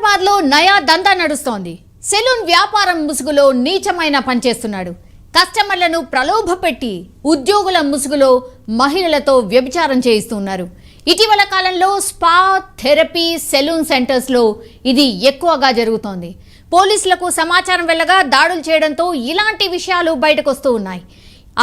హైదరాబాద్ లో నయా దందా నడుస్తోంది. సెలూన్ వ్యాపారం ముసుగులో నీచమైన పనిచేస్తున్నాడు. కస్టమర్లను ప్రలోభపెట్టి ఉద్యోగుల ముసుగులో మహిళలతో వ్యభిచారం చేయిస్తున్నారు. ఇటీవల కాలంలో స్పా, థెరపీ, సెలూన్ సెంటర్స్ లో ఇది ఎక్కువగా జరుగుతోంది. పోలీసులకు సమాచారం వెళ్ళగా దాడులు చేయడంతో ఇలాంటి విషయాలు బయటకు వస్తూ ఉన్నాయి.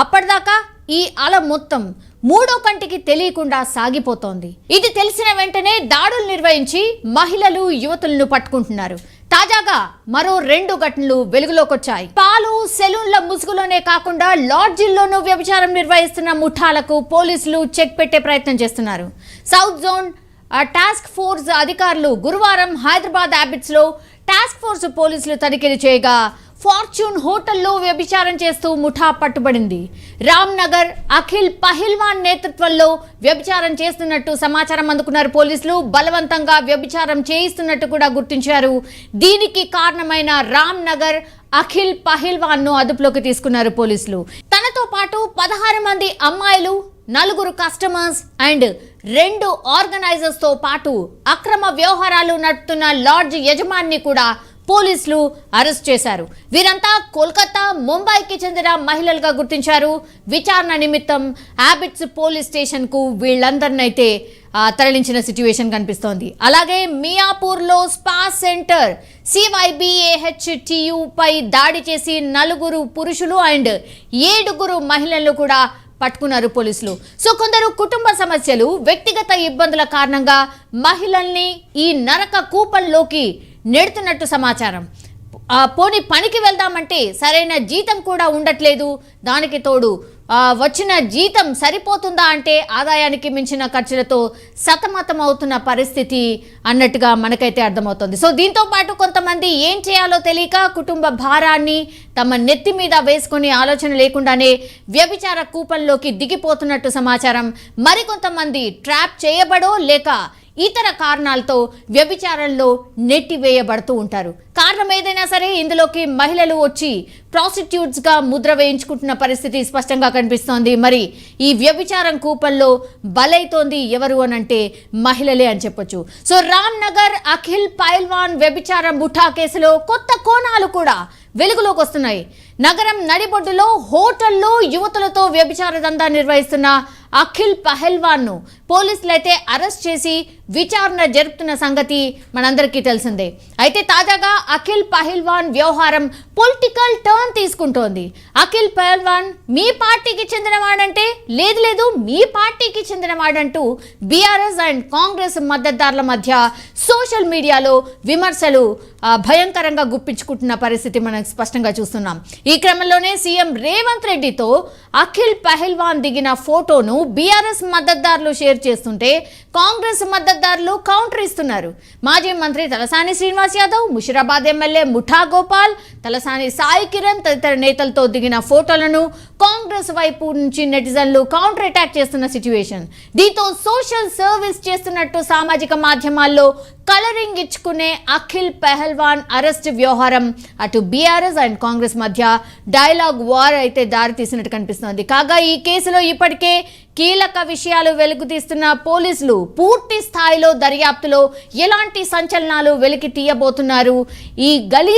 అప్పటిదాకా ఈ అల మొత్తం మూడో కంటికి తెలియకుండా సాగిపోతోంది. ఇది తెలిసిన వెంటనే దాడులు నిర్వహించి మహిళలు, యువతులను పట్టుకుంటున్నారు. తాజాగా మరో 2 ఘటనలు వెలుగులోకొచ్చాయి. పాలు, సెలూన్ల ముసుగులోనే కాకుండా లాడ్జిల్లోనూ వ్యభిచారం నిర్వహిస్తున్న ముఠాలకు పోలీసులు చెక్ పెట్టే ప్రయత్నం చేస్తున్నారు. సౌత్ జోన్ టాస్క్ ఫోర్స్ అధికారులు గురువారం హైదరాబాద్ హ్యాబిట్స్ లో టాస్క్ ఫోర్స్ పోలీసులు తనిఖీలు చేయగా ఫార్చ్యూన్ హోటల్లో వ్యభిచారం చేస్తూ ముఠా పట్టుబడింది. రామ్ నగర్ అఖిల్ పహిల్వాన్ నేతృత్వంలో వ్యభిచారం చేస్తున్నట్టు సమాచారం అందుకున్నారు పోలీసులు. బలవంతంగా వ్యభిచారం చేయిస్తున్నట్టు కూడా గుర్తించారు. దీనికి కారణమైన రామ్ నగర్ అఖిల్ పహిల్వాన్ ను అదుపులోకి తీసుకున్నారు పోలీసులు. తనతో పాటు 16 మంది అమ్మాయిలు, 4 కస్టమర్స్ అండ్ 2 ఆర్గనైజర్స్ తో పాటు అక్రమ వ్యవహారాలు నడుపుతున్న లాడ్జ్ యజమాని కూడా పోలీసులు అరెస్ట్ చేశారు. వీరంతా కోల్కతా, ముంబైకి చెందిన మహిళలుగా గుర్తించారు. విచారణ నిమిత్తం హ్యాబిట్స్ పోలీస్ స్టేషన్ కు వీళ్ళందరినైతే తరలించిన సిచ్యువేషన్ కనిపిస్తోంది. అలాగే మియాపూర్లో స్పా సెంటర్ CYBAHTU పై దాడి చేసి 4 పురుషులు అండ్ 7 మహిళలు కూడా పట్టుకున్నారు పోలీసులు. సో కొందరు కుటుంబ సమస్యలు, వ్యక్తిగత ఇబ్బందుల కారణంగా మహిళల్ని ఈ నరక కూపంలోకి నెడుతున్నట్టు సమాచారం. పోనీ పనికి వెళ్దామంటే సరైన జీతం కూడా ఉండట్లేదు. దానికి తోడు వచ్చిన జీతం సరిపోతుందా అంటే ఆదాయానికి మించిన ఖర్చులతో సతమతం అవుతున్న పరిస్థితి అన్నట్టుగా మనకైతే అర్థమవుతుంది. సో దీంతో పాటు కొంతమంది ఏం చేయాలో తెలియక కుటుంబ భారాన్ని తమ నెత్తి మీద వేసుకుని ఆలోచన లేకుండానే వ్యభిచార కూపంలోకి దిగిపోతున్నట్టు సమాచారం. మరికొంతమంది ట్రాప్ చేయబడో లేక ఇతర కారణాలతో వ్యభిచారంలో నెట్టివేయబడుతూ ఉంటారు. కారణం ఏదైనా సరే ఇందులోకి మహిళలు వచ్చి ప్రాస్టిట్యూట్స్ గా ముద్ర వేయించుకుంటున్న పరిస్థితి స్పష్టంగా కనిపిస్తోంది. మరి ఈ వ్యభిచారం కూపంలో బలైతోంది ఎవరు అనంటే మహిళలే అని చెప్పొచ్చు. సో రామ్ నగర్ అఖిల్ పైల్వాన్ వ్యభిచార ముఠా కేసులో కొత్త కోణాలు కూడా వెలుగులోకి వస్తున్నాయి. నగరం నడిబొడ్డులో హోటల్లో యువతులతో వ్యభిచార దందా నిర్వహిస్తున్న అఖిల్ పహల్వాన్ ను పోలీసులైతే అరెస్ట్ చేసి విచారణ జరుపుతున్న సంగతి మనందరికీ తెలిసిందే. అయితే తాజాగా అఖిల్ పహల్వాన్ వ్యవహారం పొలిటికల్ టర్న్ తీసుకుంటోంది. అఖిల్ పహల్వాన్ మీ పార్టీకి చెందినవాడంటే లేదు మీ పార్టీకి చెందినవాడంటూ బీఆర్ఎస్ అండ్ కాంగ్రెస్ మద్దతుదారుల మధ్య సోషల్ మీడియాలో విమర్శలు భయంకరంగా గుప్పించుకుంటున్న పరిస్థితి మనం స్పష్టంగా చూస్తున్నాం. ఈ క్రమంలోనే సీఎం రేవంత్ రెడ్డితో అఖిల్ పహల్వాన్ దిగిన ఫోటోను బీఆర్ఎస్ మద్దతుదారులు షేర్ చేస్తుంటే కాంగ్రెస్ మద్దతుదారులు కౌంటర్ ఇస్తున్నారు. మాజీ మంత్రి తలసాని శ్రీనివాస్ యాదవ్, ముషిరాబాద్ ఎమ్మెల్యే ముఠా గోపాల్, తలసాని సాయి కిరణ్ తదితర నేతలతో దిగిన ఫోటోలను కాంగ్రెస్ వైపు నుంచి నెటిజన్లు కౌంటర్ అటాక్ చేస్తున్న సిచ్యువేషన్. దీంతో సోషల్ సర్వీస్ చేస్తున్నట్టు సామాజిక మాధ్యమాల్లో కలరింగ్ ఇచ్చుకునే అఖిల్ పహల్వాన్ అరెస్ట్ వ్యవహారం అటు బీఆర్ఎస్ అండ్ కాంగ్రెస్ మధ్య డైలాగ్ వార్ అయితే దారి తీసినట్టు కనిపిస్తోంది. కాగా ఈ కేసులో ఇప్పటికే కీలక విషయాలు వెలుగుతీస్తున్న పోలీసులు పూర్తి స్థాయిలో దర్యాప్తులో ఎలాంటి సంచలనాలు వెలికి తీయబోతున్నారు? ఈ గలీ